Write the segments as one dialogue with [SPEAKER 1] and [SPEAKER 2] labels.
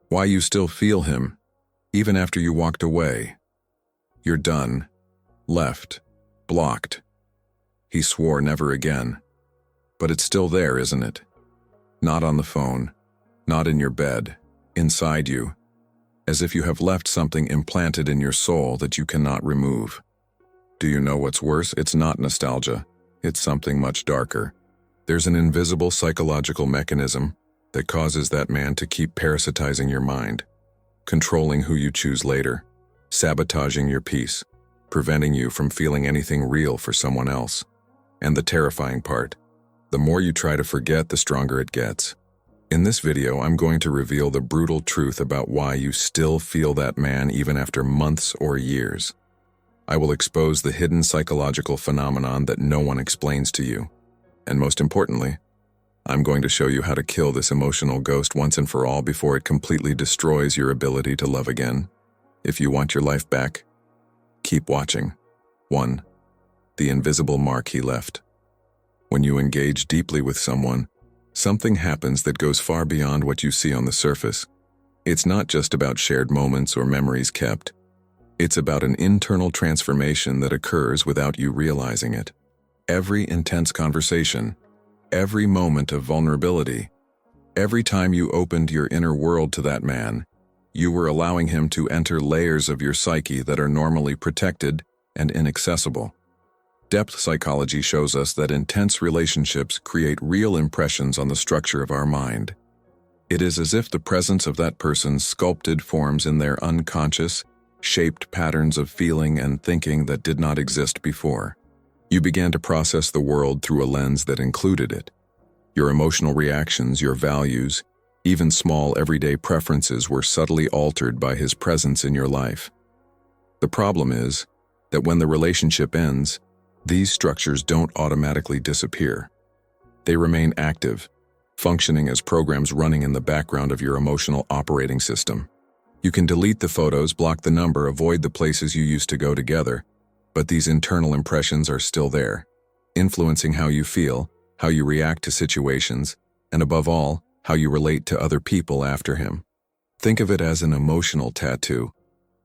[SPEAKER 1] Why you still feel him, even after you walked away. You're done. Left. Blocked. He swore never again. But it's still there, isn't it? Not on the phone. Not in your bed. Inside you. As if you have left something implanted in your soul that you cannot remove. Do you know what's worse? It's not nostalgia. It's something much darker. There's an invisible psychological mechanism that causes that man to keep parasitizing your mind, controlling who you choose later, sabotaging your peace, preventing you from feeling anything real for someone else. And the terrifying part, the more you try to forget, the stronger it gets. In this video, I'm going to reveal the brutal truth about why you still feel that man even after months or years. I will expose the hidden psychological phenomenon that no one explains to you. And most importantly, I'm going to show you how to kill this emotional ghost once and for all before it completely destroys your ability to love again. If you want your life back, keep watching. 1. The invisible mark he left. When you engage deeply with someone, something happens that goes far beyond what you see on the surface. It's not just about shared moments or memories kept. It's about an internal transformation that occurs without you realizing it. Every intense conversation, every moment of vulnerability, every time you opened your inner world to that man, you were allowing him to enter layers of your psyche that are normally protected and inaccessible. Depth psychology shows us that intense relationships create real impressions on the structure of our mind. It is as if the presence of that person sculpted forms in their unconscious, shaped patterns of feeling and thinking that did not exist before. You began to process the world through a lens that included it. Your emotional reactions, your values, even small everyday preferences were subtly altered by his presence in your life. The problem is that when the relationship ends, these structures don't automatically disappear. They remain active, functioning as programs running in the background of your emotional operating system. You can delete the photos, block the number, avoid the places you used to go together, but these internal impressions are still there, influencing how you feel, how you react to situations, and above all, how you relate to other people after him. Think of it as an emotional tattoo.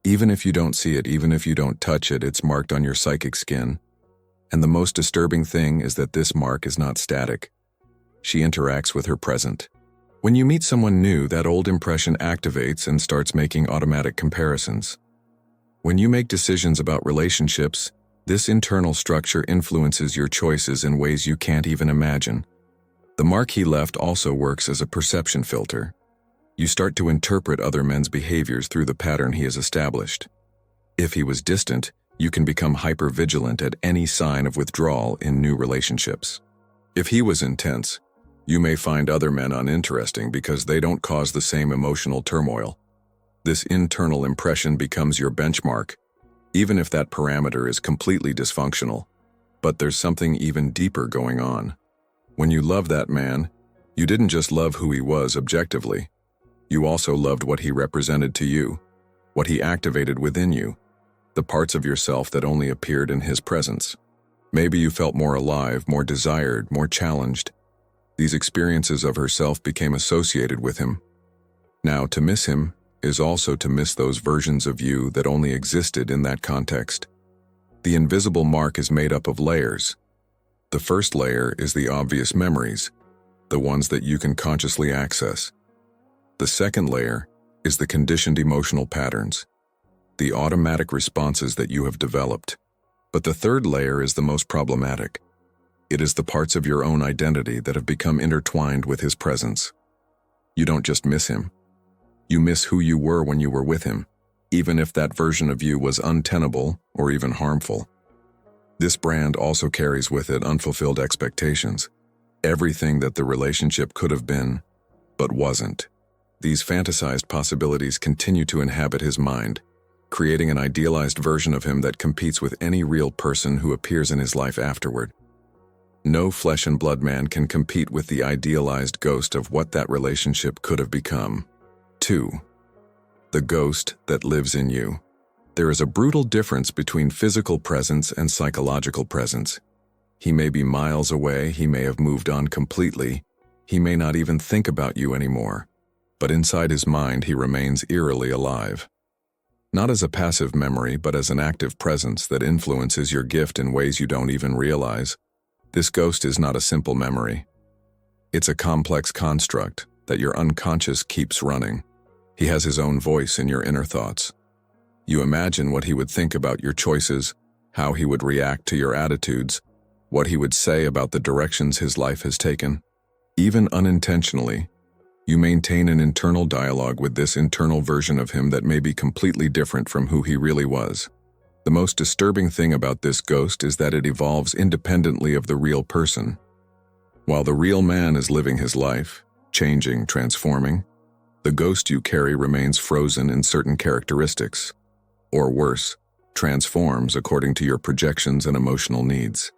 [SPEAKER 1] Even if you don't see it, even if you don't touch it, it's marked on your psychic skin. And the most disturbing thing is that this mark is not static. She interacts with her present. When you meet someone new, that old impression activates and starts making automatic comparisons. When you make decisions about relationships, this internal structure influences your choices in ways you can't even imagine. The mark he left also works as a perception filter. You start to interpret other men's behaviors through the pattern he has established. If he was distant, you can become hyper-vigilant at any sign of withdrawal in new relationships. If he was intense, you may find other men uninteresting because they don't cause the same emotional turmoil. This internal impression becomes your benchmark, even if that parameter is completely dysfunctional. But there's something even deeper going on. When you love that man, you didn't just love who he was objectively. You also loved what he represented to you, what he activated within you, the parts of yourself that only appeared in his presence. Maybe you felt more alive, more desired, more challenged. These experiences of herself became associated with him. Now, to miss him is also to miss those versions of you that only existed in that context. The invisible mark is made up of layers. The first layer is the obvious memories, the ones that you can consciously access. The second layer is the conditioned emotional patterns, the automatic responses that you have developed. But the third layer is the most problematic. It is the parts of your own identity that have become intertwined with his presence. You don't just miss him. You miss who you were when you were with him, even if that version of you was untenable or even harmful. This brand also carries with it unfulfilled expectations, everything that the relationship could have been, but wasn't. These fantasized possibilities continue to inhabit his mind, creating an idealized version of him that competes with any real person who appears in his life afterward. No flesh and blood man can compete with the idealized ghost of what that relationship could have become. 2. The ghost that lives in you. There is a brutal difference between physical presence and psychological presence. He may be miles away, he may have moved on completely, he may not even think about you anymore. but inside his mind he remains eerily alive. Not as a passive memory, but as an active presence that influences your gift in ways you don't even realize. This ghost is not a simple memory. It's a complex construct that your unconscious keeps running. He has his own voice in your inner thoughts. You imagine what he would think about your choices, how he would react to your attitudes, what he would say about the directions his life has taken. Even unintentionally, you maintain an internal dialogue with this internal version of him that may be completely different from who he really was. The most disturbing thing about this ghost is that it evolves independently of the real person. While the real man is living his life, changing, transforming, the ghost you carry remains frozen in certain characteristics, or worse, transforms according to your projections and emotional needs.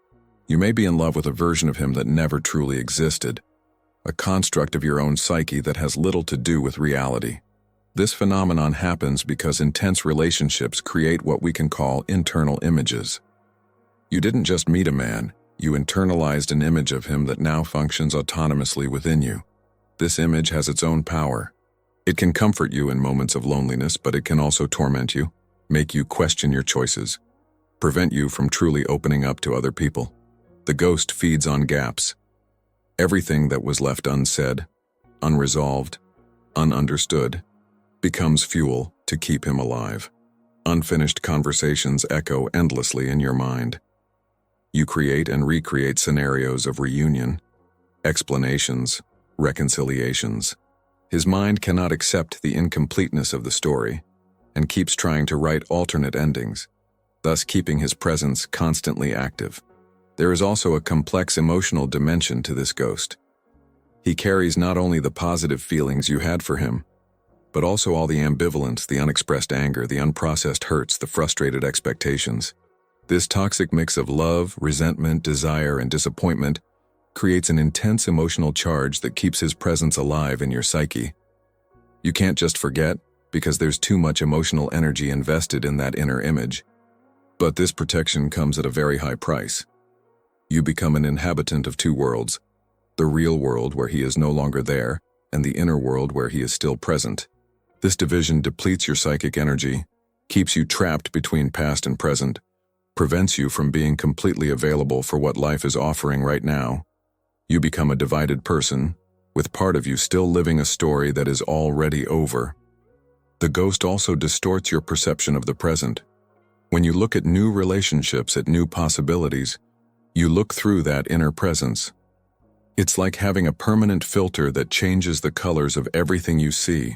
[SPEAKER 1] You may be in love with a version of him that never truly existed, a construct of your own psyche that has little to do with reality. This phenomenon happens because intense relationships create what we can call internal images. You didn't just meet a man, you internalized an image of him that now functions autonomously within you. This image has its own power. It can comfort you in moments of loneliness, but it can also torment you, make you question your choices, prevent you from truly opening up to other people. The ghost feeds on gaps. Everything that was left unsaid, unresolved, ununderstood, becomes fuel to keep him alive. Unfinished conversations echo endlessly in your mind. You create and recreate scenarios of reunion, explanations, reconciliations. His mind cannot accept the incompleteness of the story and keeps trying to write alternate endings, thus keeping his presence constantly active. There is also a complex emotional dimension to this ghost. He carries not only the positive feelings you had for him, but also all the ambivalence, the unexpressed anger, the unprocessed hurts, the frustrated expectations. This toxic mix of love, resentment, desire, and disappointment creates an intense emotional charge that keeps his presence alive in your psyche. You can't just forget, because there's too much emotional energy invested in that inner image. But this protection comes at a very high price. You become an inhabitant of two worlds, the real world where he is no longer there, and the inner world where he is still present. This division depletes your psychic energy, keeps you trapped between past and present, prevents you from being completely available for what life is offering right now. You become a divided person, with part of you still living a story that is already over. The ghost also distorts your perception of the present. When you look at new relationships, at new possibilities, you look through that inner presence. It's like having a permanent filter that changes the colors of everything you see.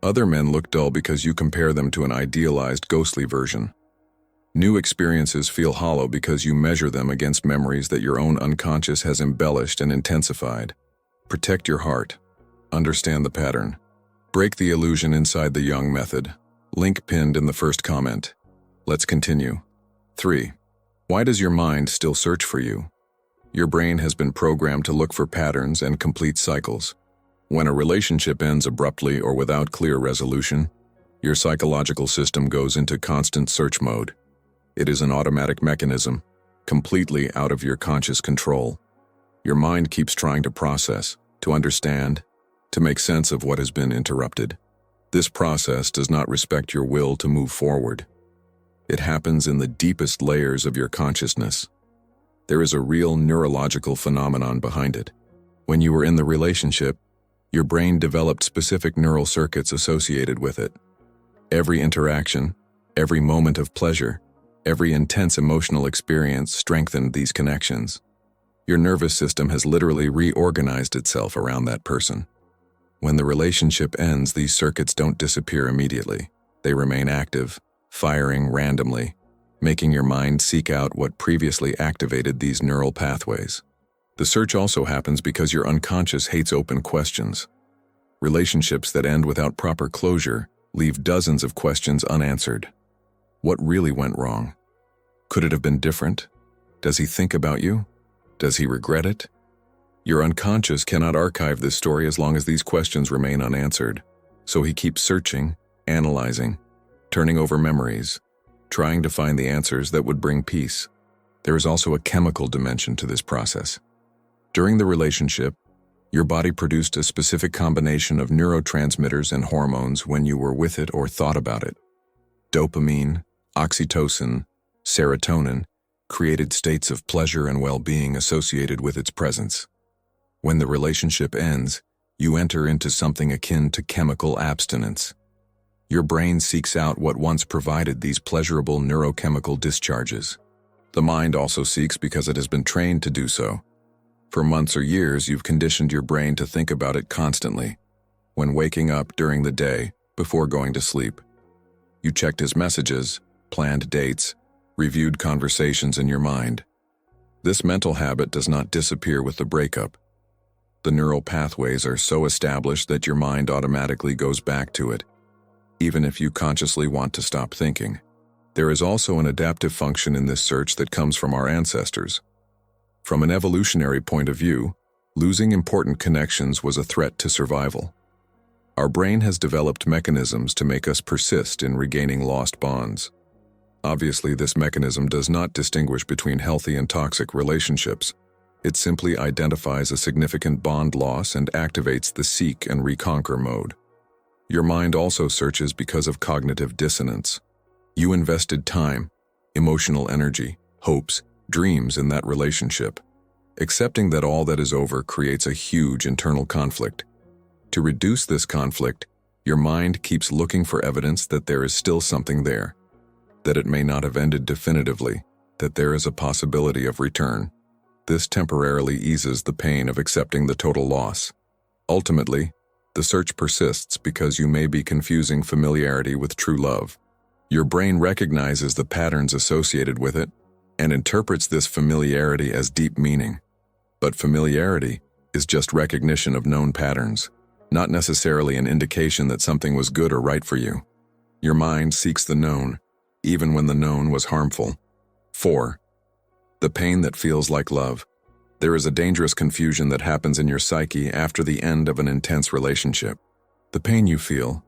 [SPEAKER 1] Other men look dull because you compare them to an idealized, ghostly version. New experiences feel hollow because you measure them against memories that your own unconscious has embellished and intensified. Protect your heart. Understand the pattern. Break the illusion inside the Jung Method. Link pinned in the first comment. Let's continue. 3. Why does your mind still search for you? Your brain has been programmed to look for patterns and complete cycles. When a relationship ends abruptly or without clear resolution, your psychological system goes into constant search mode. It is an automatic mechanism, completely out of your conscious control. Your mind keeps trying to process, to understand, to make sense of what has been interrupted. This process does not respect your will to move forward. It happens in the deepest layers of your consciousness. There is a real neurological phenomenon behind it. When you were in the relationship, your brain developed specific neural circuits associated with it. Every interaction, every moment of pleasure, every intense emotional experience strengthened these connections. Your nervous system has literally reorganized itself around that person. When the relationship ends, these circuits don't disappear immediately. They remain active, firing randomly, making your mind seek out what previously activated these neural pathways. The search also happens because your unconscious hates open questions. Relationships that end without proper closure leave dozens of questions unanswered. What really went wrong? Could it have been different? Does he think about you? Does he regret it? Your unconscious cannot archive this story as long as these questions remain unanswered. So he keeps searching, analyzing, turning over memories, trying to find the answers that would bring peace. There is also a chemical dimension to this process. During the relationship, Your body produced a specific combination of neurotransmitters and hormones when you were with it or thought about it. Dopamine, oxytocin, serotonin created states of pleasure and well-being associated with its presence. When the relationship ends, you enter into something akin to chemical abstinence. Your brain seeks out what once provided these pleasurable neurochemical discharges. The mind also seeks because it has been trained to do so. For months or years, you've conditioned your brain to think about it constantly. When waking up during the day, before going to sleep, you checked his messages, planned dates, reviewed conversations in your mind. This mental habit does not disappear with the breakup. The neural pathways are so established that your mind automatically goes back to it, even if you consciously want to stop thinking. There is also an adaptive function in this search that comes from our ancestors. From an evolutionary point of view, losing important connections was a threat to survival. Our brain has developed mechanisms to make us persist in regaining lost bonds. Obviously, this mechanism does not distinguish between healthy and toxic relationships. It simply identifies a significant bond loss and activates the seek and reconquer mode. Your mind also searches because of cognitive dissonance. You invested time, emotional energy, hopes, dreams in that relationship. Accepting that all that is over creates a huge internal conflict. To reduce this conflict, your mind keeps looking for evidence that there is still something there, that it may not have ended definitively, that there is a possibility of return. This temporarily eases the pain of accepting the total loss. Ultimately, the search persists because you may be confusing familiarity with true love. Your brain recognizes the patterns associated with it and interprets this familiarity as deep meaning. But familiarity is just recognition of known patterns, not necessarily an indication that something was good or right for you. Your mind seeks the known, even when the known was harmful. 4. The pain that feels like love. There is a dangerous confusion that happens in your psyche after the end of an intense relationship. The pain you feel,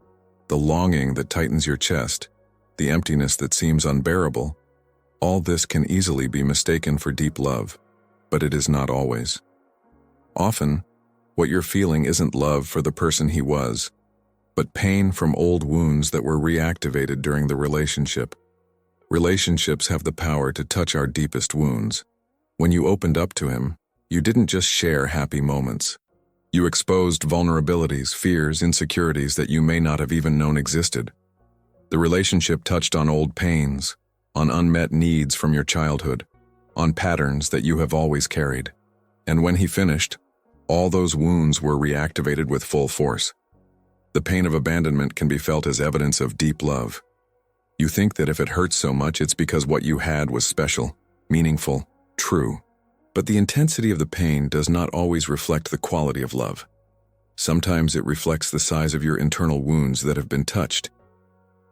[SPEAKER 1] the longing that tightens your chest, the emptiness that seems unbearable, all this can easily be mistaken for deep love, but it is not always. Often, what you're feeling isn't love for the person he was, but pain from old wounds that were reactivated during the relationship. Relationships have the power to touch our deepest wounds. When you opened up to him, you didn't just share happy moments. You exposed vulnerabilities, fears, insecurities that you may not have even known existed. The relationship touched on old pains, on unmet needs from your childhood, on patterns that you have always carried. And when he finished, all those wounds were reactivated with full force. The pain of abandonment can be felt as evidence of deep love. You think that if it hurts so much, it's because what you had was special, meaningful, true. But the intensity of the pain does not always reflect the quality of love. Sometimes it reflects the size of your internal wounds that have been touched.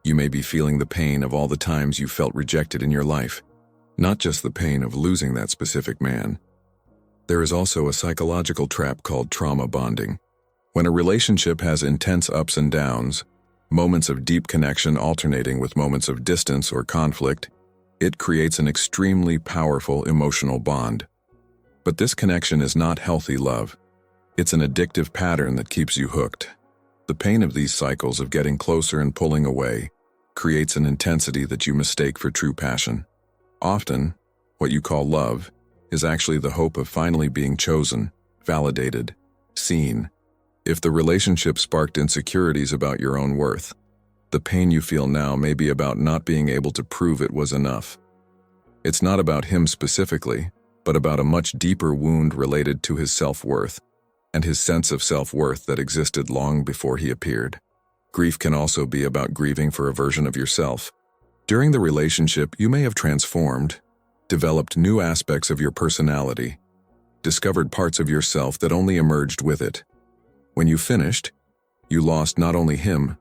[SPEAKER 1] You may be feeling the pain of all the times you felt rejected in your life, not just the pain of losing that specific man. There is also a psychological trap called trauma bonding. When a relationship has intense ups and downs, moments of deep connection alternating with moments of distance or conflict, it creates an extremely powerful emotional bond. But this connection is not healthy love. It's an addictive pattern that keeps you hooked. The pain of these cycles of getting closer and pulling away creates an intensity that you mistake for true passion. Often, what you call love is actually the hope of finally being chosen, validated, seen. If the relationship sparked insecurities about your own worth, the pain you feel now may be about not being able to prove it was enough. It's not about him specifically, but about a much deeper wound related to his self-worth and his sense of self-worth that existed long before he appeared. Grief can also be about grieving for a version of yourself. During the relationship, you may have transformed, developed new aspects of your personality, discovered parts of yourself that only emerged with it. When you finished, you lost not only him,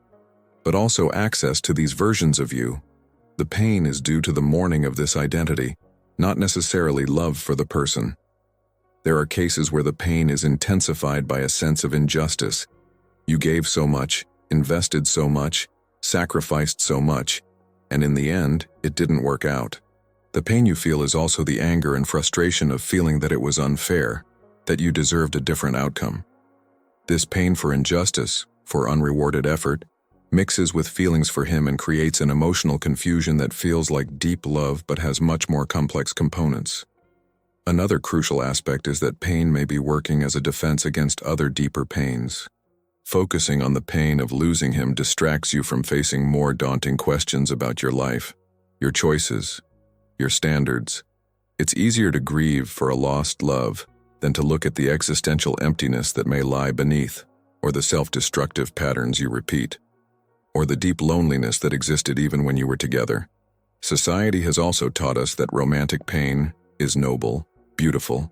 [SPEAKER 1] but also access to these versions of you. The pain is due to the mourning of this identity, not necessarily love for the person. There are cases where the pain is intensified by a sense of injustice. You gave so much, invested so much, sacrificed so much, and in the end, it didn't work out. The pain you feel is also the anger and frustration of feeling that it was unfair, that you deserved a different outcome. This pain for injustice, for unrewarded effort, mixes with feelings for him and creates an emotional confusion that feels like deep love but has much more complex components. Another crucial aspect is that pain may be working as a defense against other deeper pains. Focusing on the pain of losing him distracts you from facing more daunting questions about your life, your choices, your standards. It's easier to grieve for a lost love than to look at the existential emptiness that may lie beneath, or the self-destructive patterns you repeat, or the deep loneliness that existed even when you were together. Society has also taught us that romantic pain is noble, beautiful,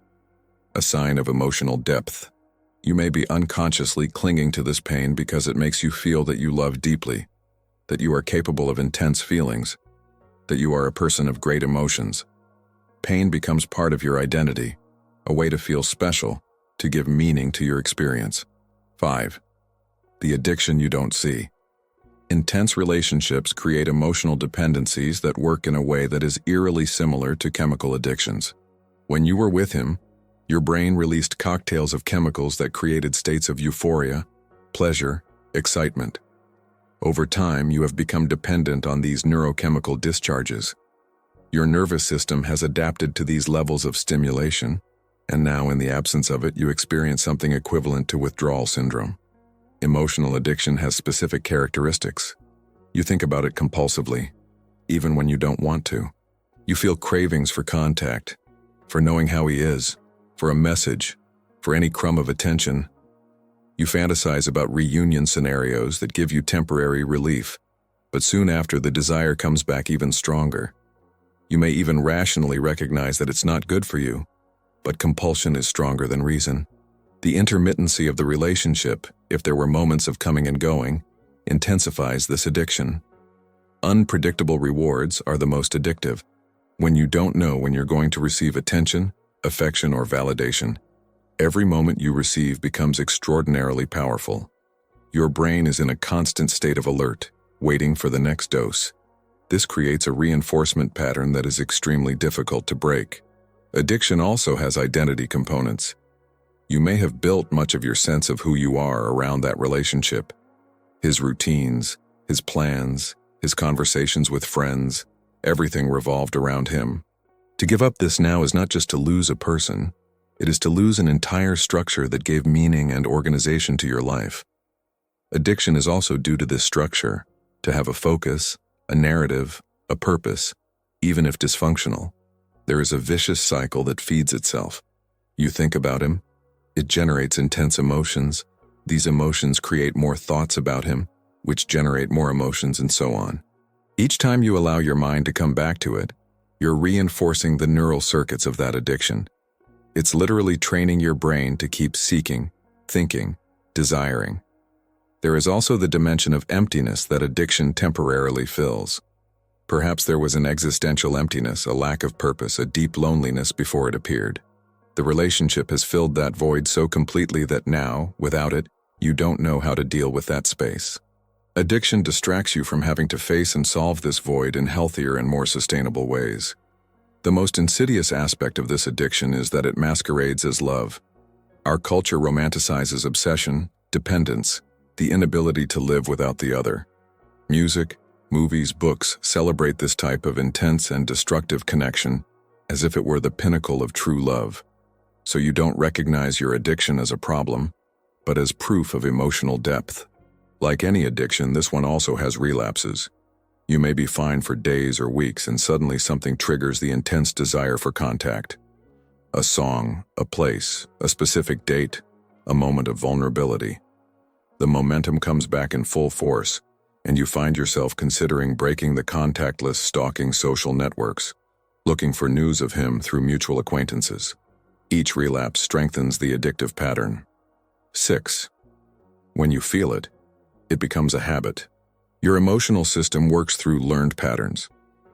[SPEAKER 1] a sign of emotional depth. You may be unconsciously clinging to this pain because it makes you feel that you love deeply, that you are capable of intense feelings, that you are a person of great emotions. Pain becomes part of your identity, a way to feel special, to give meaning to your experience. 5. The addiction you don't see. Intense relationships create emotional dependencies that work in a way that is eerily similar to chemical addictions. When you were with him, your brain released cocktails of chemicals that created states of euphoria, pleasure, excitement. Over time, you have become dependent on these neurochemical discharges. Your nervous system has adapted to these levels of stimulation, and now in the absence of it, you experience something equivalent to withdrawal syndrome. Emotional addiction has specific characteristics. You think about it compulsively, even when you don't want to. You feel cravings for contact, for knowing how he is, for a message, for any crumb of attention. You fantasize about reunion scenarios that give you temporary relief, but soon after the desire comes back even stronger. You may even rationally recognize that it's not good for you, but compulsion is stronger than reason. The intermittency of the relationship, if there were moments of coming and going, intensifies this addiction. Unpredictable rewards are the most addictive. When you don't know when you're going to receive attention, affection, or validation, every moment you receive becomes extraordinarily powerful. Your brain is in a constant state of alert, waiting for the next dose. This creates a reinforcement pattern that is extremely difficult to break. Addiction also has identity components. You may have built much of your sense of who you are around that relationship. His routines, his plans, his conversations with friends, everything revolved around him. To give up this now is not just to lose a person, it is to lose an entire structure that gave meaning and organization to your life. Addiction is also due to this structure, to have a focus, a narrative, a purpose, even if dysfunctional. There is a vicious cycle that feeds itself. You think about him, it generates intense emotions. These emotions create more thoughts about him, which generate more emotions, and so on. Each time you allow your mind to come back to it, you're reinforcing the neural circuits of that addiction. It's literally training your brain to keep seeking, thinking, desiring. There is also the dimension of emptiness that addiction temporarily fills. Perhaps there was an existential emptiness, a lack of purpose, a deep loneliness before it appeared. The relationship has filled that void so completely that now, without it, you don't know how to deal with that space. Addiction distracts you from having to face and solve this void in healthier and more sustainable ways. The most insidious aspect of this addiction is that it masquerades as love. Our culture romanticizes obsession, dependence, the inability to live without the other. Music, movies, books celebrate this type of intense and destructive connection as if it were the pinnacle of true love. So you don't recognize your addiction as a problem, but as proof of emotional depth. Like any addiction, this one also has relapses. You may be fine for days or weeks, and suddenly something triggers the intense desire for contact. A song, a place, a specific date, a moment of vulnerability. The momentum comes back in full force, and you find yourself considering breaking the contactless, stalking social networks, looking for news of him through mutual acquaintances. Each relapse strengthens the addictive pattern. 6. When you feel it, it becomes a habit. Your emotional system works through learned patterns.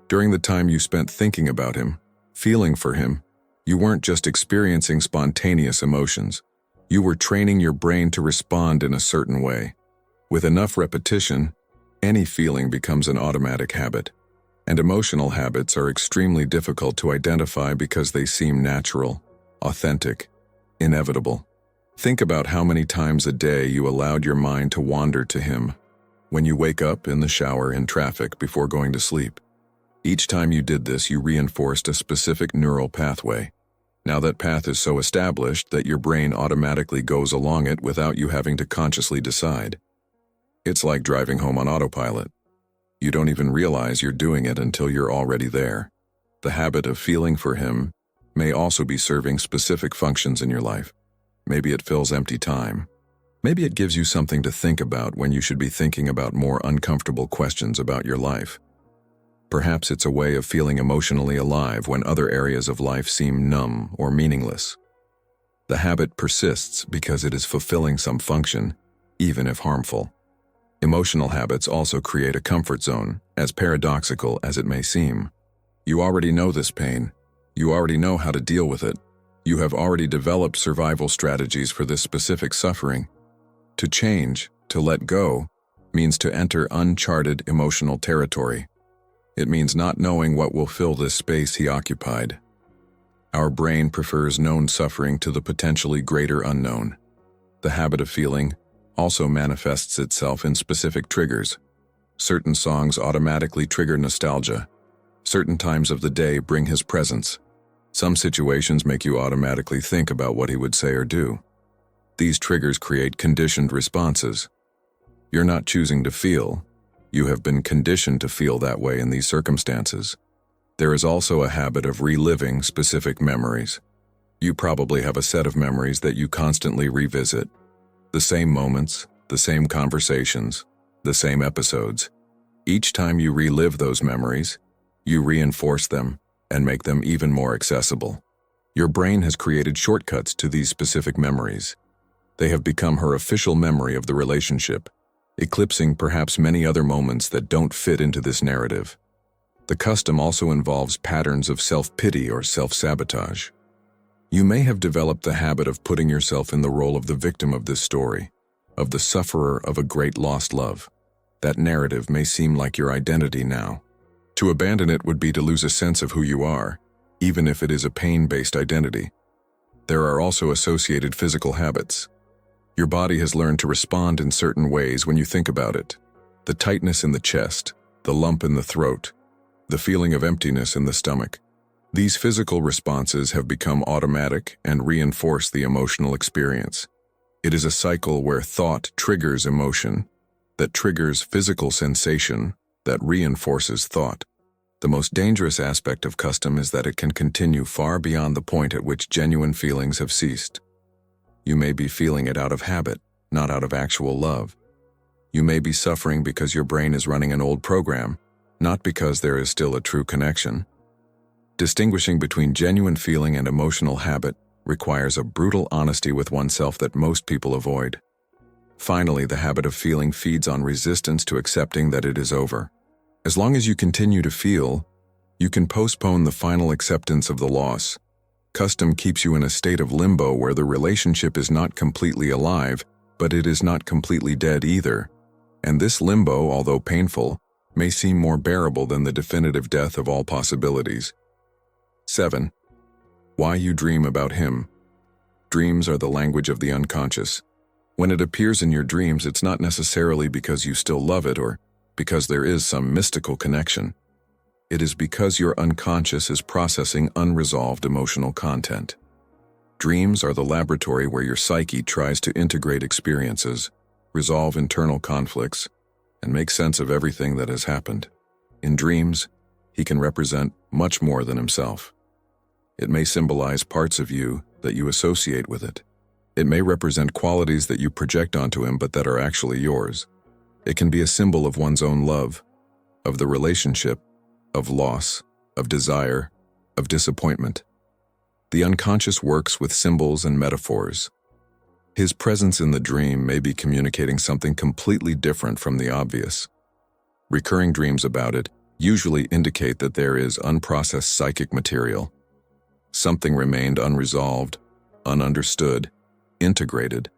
[SPEAKER 1] During the time you spent thinking about him, feeling for him, you weren't just experiencing spontaneous emotions. You were training your brain to respond in a certain way. With enough repetition, any feeling becomes an automatic habit. And emotional habits are extremely difficult to identify because they seem natural, authentic, inevitable. Think about how many times a day you allowed your mind to wander to him. When you wake up, in the shower, in traffic, before going to sleep. Each time you did this, you reinforced a specific neural pathway. Now that path is so established that your brain automatically goes along it without you having to consciously decide. It's like driving home on autopilot. You don't even realize you're doing it until you're already there. The habit of feeling for him may also be serving specific functions in your life. Maybe it fills empty time. Maybe it gives you something to think about when you should be thinking about more uncomfortable questions about your life. Perhaps it's a way of feeling emotionally alive when other areas of life seem numb or meaningless. The habit persists because it is fulfilling some function, even if harmful. Emotional habits also create a comfort zone, as paradoxical as it may seem. You already know this pain. You already know how to deal with it. You have already developed survival strategies for this specific suffering. To change, to let go, means to enter uncharted emotional territory. It means not knowing what will fill this space he occupied. Our brain prefers known suffering to the potentially greater unknown. The habit of feeling also manifests itself in specific triggers. Certain songs automatically trigger nostalgia. Certain times of the day bring his presence. Some situations make you automatically think about what he would say or do. These triggers create conditioned responses. You're not choosing to feel. You have been conditioned to feel that way in these circumstances. There is also a habit of reliving specific memories. You probably have a set of memories that you constantly revisit. The same moments, the same conversations, the same episodes. Each time you relive those memories, you reinforce them and make them even more accessible. Your brain has created shortcuts to these specific memories. They have become her official memory of the relationship, eclipsing perhaps many other moments that don't fit into this narrative. The custom also involves patterns of self-pity or self-sabotage. You may have developed the habit of putting yourself in the role of the victim of this story, of the sufferer of a great lost love. That narrative may seem like your identity now. To abandon it would be to lose a sense of who you are, even if it is a pain-based identity. There are also associated physical habits. Your body has learned to respond in certain ways when you think about it. The tightness in the chest, the lump in the throat, the feeling of emptiness in the stomach. These physical responses have become automatic and reinforce the emotional experience. It is a cycle where thought triggers emotion, that triggers physical sensation, that reinforces thought. The most dangerous aspect of custom is that it can continue far beyond the point at which genuine feelings have ceased. You may be feeling it out of habit, not out of actual love. You may be suffering because your brain is running an old program, not because there is still a true connection. Distinguishing between genuine feeling and emotional habit requires a brutal honesty with oneself that most people avoid. Finally, the habit of feeling feeds on resistance to accepting that it is over. As long as you continue to feel, you can postpone the final acceptance of the loss. Custom keeps you in a state of limbo where the relationship is not completely alive, but it is not completely dead either. And this limbo, although painful, may seem more bearable than the definitive death of all possibilities. 7. Why you dream about him. Dreams are the language of the unconscious. When it appears in your dreams, it's not necessarily because you still love it or because there is some mystical connection. It is because your unconscious is processing unresolved emotional content. Dreams are the laboratory where your psyche tries to integrate experiences, resolve internal conflicts, and make sense of everything that has happened. In dreams, he can represent much more than himself. It may symbolize parts of you that you associate with it. It may represent qualities that you project onto him but that are actually yours. It can be a symbol of one's own love, of the relationship, of loss, of desire, of disappointment. The unconscious works with symbols and metaphors. His presence in the dream may be communicating something completely different from the obvious. Recurring dreams about it usually indicate that there is unprocessed psychic material. Something remained unresolved, ununderstood, integrated.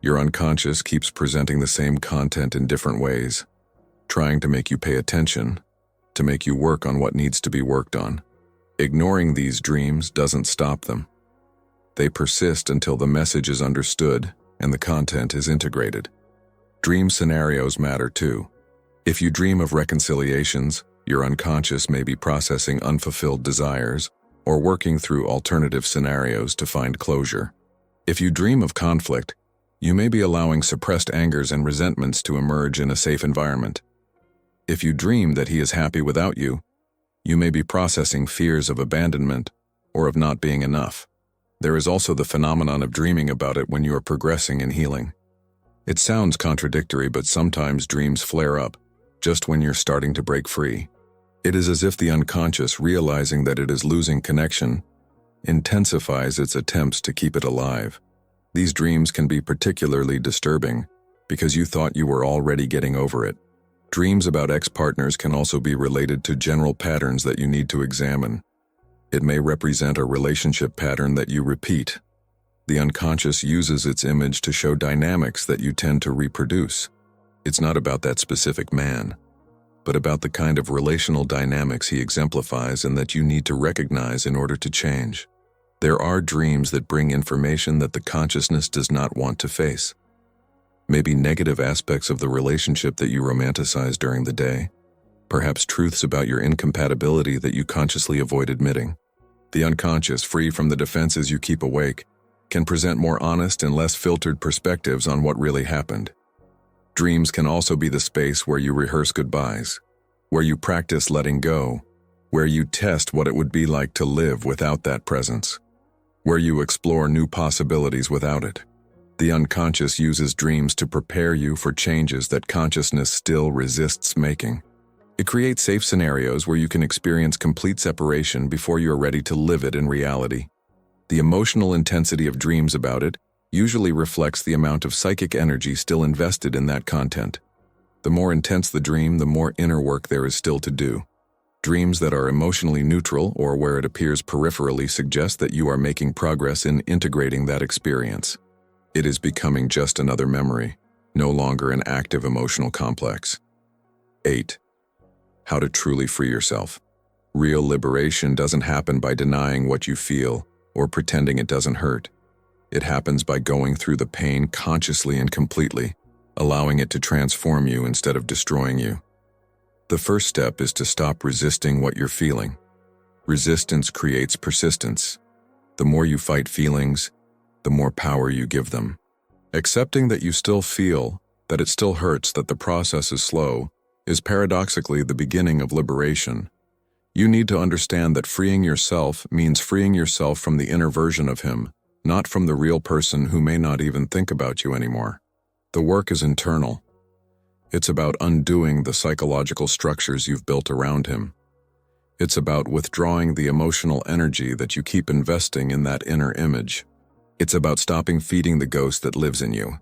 [SPEAKER 1] Your unconscious keeps presenting the same content in different ways, trying to make you pay attention, to make you work on what needs to be worked on. Ignoring these dreams doesn't stop them. They persist until the message is understood and the content is integrated. Dream scenarios matter too. If you dream of reconciliations, your unconscious may be processing unfulfilled desires or working through alternative scenarios to find closure. If you dream of conflict, you may be allowing suppressed angers and resentments to emerge in a safe environment. If you dream that he is happy without you, you may be processing fears of abandonment or of not being enough. There is also the phenomenon of dreaming about it when you are progressing in healing. It sounds contradictory, but sometimes dreams flare up just when you're starting to break free. It is as if the unconscious, realizing that it is losing connection, intensifies its attempts to keep it alive. These dreams can be particularly disturbing because you thought you were already getting over it. Dreams about ex-partners can also be related to general patterns that you need to examine. It may represent a relationship pattern that you repeat. The unconscious uses its image to show dynamics that you tend to reproduce. It's not about that specific man, but about the kind of relational dynamics he exemplifies and that you need to recognize in order to change. There are dreams that bring information that the consciousness does not want to face. Maybe negative aspects of the relationship that you romanticize during the day, perhaps truths about your incompatibility that you consciously avoid admitting. The unconscious, free from the defenses you keep awake, can present more honest and less filtered perspectives on what really happened. Dreams can also be the space where you rehearse goodbyes, where you practice letting go, where you test what it would be like to live without that presence, where you explore new possibilities without it. The unconscious uses dreams to prepare you for changes that consciousness still resists making. It creates safe scenarios where you can experience complete separation before you are ready to live it in reality. The emotional intensity of dreams about it usually reflects the amount of psychic energy still invested in that content. The more intense the dream, the more inner work there is still to do. Dreams that are emotionally neutral or where it appears peripherally suggest that you are making progress in integrating that experience. It is becoming just another memory, no longer an active emotional complex. 8. How to truly free yourself. Real liberation doesn't happen by denying what you feel or pretending it doesn't hurt. It happens by going through the pain consciously and completely, allowing it to transform you instead of destroying you. The first step is to stop resisting what you're feeling. Resistance creates persistence. The more you fight feelings, the more power you give them. Accepting that you still feel, that it still hurts, that the process is slow, is paradoxically the beginning of liberation. You need to understand that freeing yourself means freeing yourself from the inner version of him, not from the real person who may not even think about you anymore. The work is internal. It's about undoing the psychological structures you've built around him. It's about withdrawing the emotional energy that you keep investing in that inner image. It's about stopping feeding the ghost that lives in you.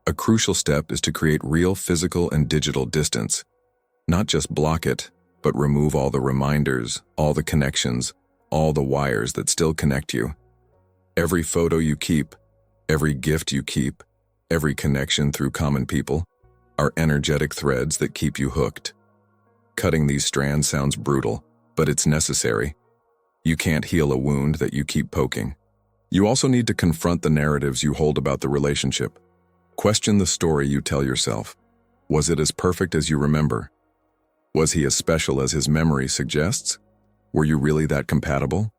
[SPEAKER 1] A crucial step is to create real physical and digital distance. Not just block it, but remove all the reminders, all the connections, all the wires that still connect you. Every photo you keep, every gift you keep, every connection through common people are energetic threads that keep you hooked. Cutting these strands sounds brutal, but it's necessary. You can't heal a wound that you keep poking. You also need to confront the narratives you hold about the relationship. Question the story you tell yourself. Was it as perfect as you remember? Was he as special as his memory suggests? Were you really that compatible?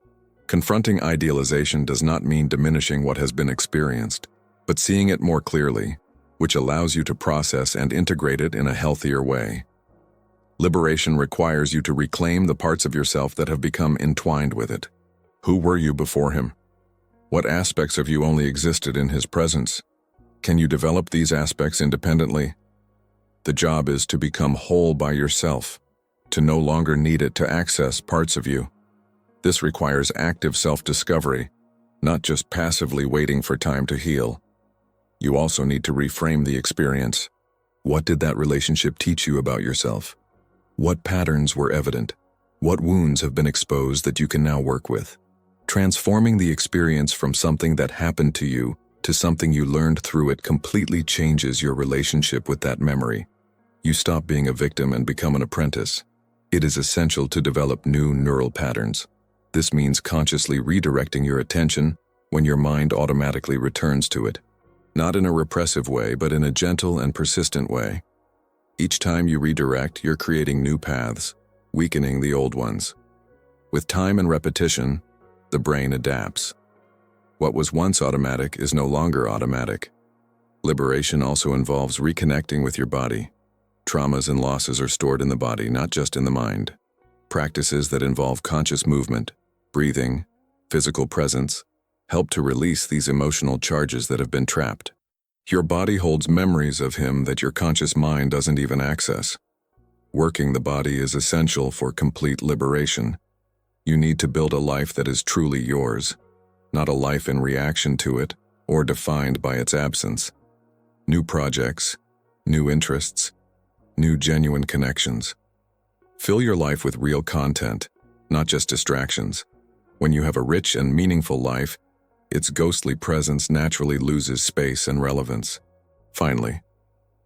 [SPEAKER 1] Confronting idealization does not mean diminishing what has been experienced, but seeing it more clearly, which allows you to process and integrate it in a healthier way. Liberation requires you to reclaim the parts of yourself that have become entwined with it. Who were you before him? What aspects of you only existed in his presence? Can you develop these aspects independently? The job is to become whole by yourself, to no longer need it to access parts of you. This requires active self-discovery, not just passively waiting for time to heal. You also need to reframe the experience. What did that relationship teach you about yourself? What patterns were evident? What wounds have been exposed that you can now work with? Transforming the experience from something that happened to you to something you learned through it completely changes your relationship with that memory. You stop being a victim and become an apprentice. It is essential to develop new neural patterns. This means consciously redirecting your attention when your mind automatically returns to it, not in a repressive way, but in a gentle and persistent way. Each time you redirect, you're creating new paths, weakening the old ones. With time and repetition, the brain adapts. What was once automatic is no longer automatic. Liberation also involves reconnecting with your body. Traumas and losses are stored in the body, not just in the mind. Practices that involve conscious movement, breathing, physical presence, help to release these emotional charges that have been trapped. Your body holds memories of him that your conscious mind doesn't even access. Working the body is essential for complete liberation. You need to build a life that is truly yours, not a life in reaction to it or defined by its absence. New projects, new interests, new genuine connections. Fill your life with real content, not just distractions. When you have a rich and meaningful life, its ghostly presence naturally loses space and relevance. Finally,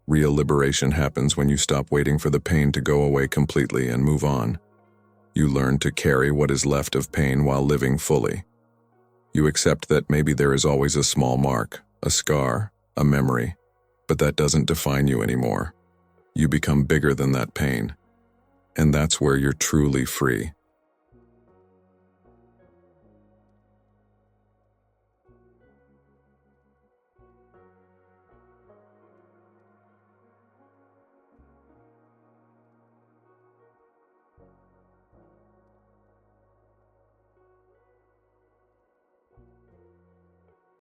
[SPEAKER 1] real liberation happens when you stop waiting for the pain to go away completely and move on. You learn to carry what is left of pain while living fully. You accept that maybe there is always a small mark, a scar, a memory, but that doesn't define you anymore. You become bigger than that pain. And that's where you're truly free.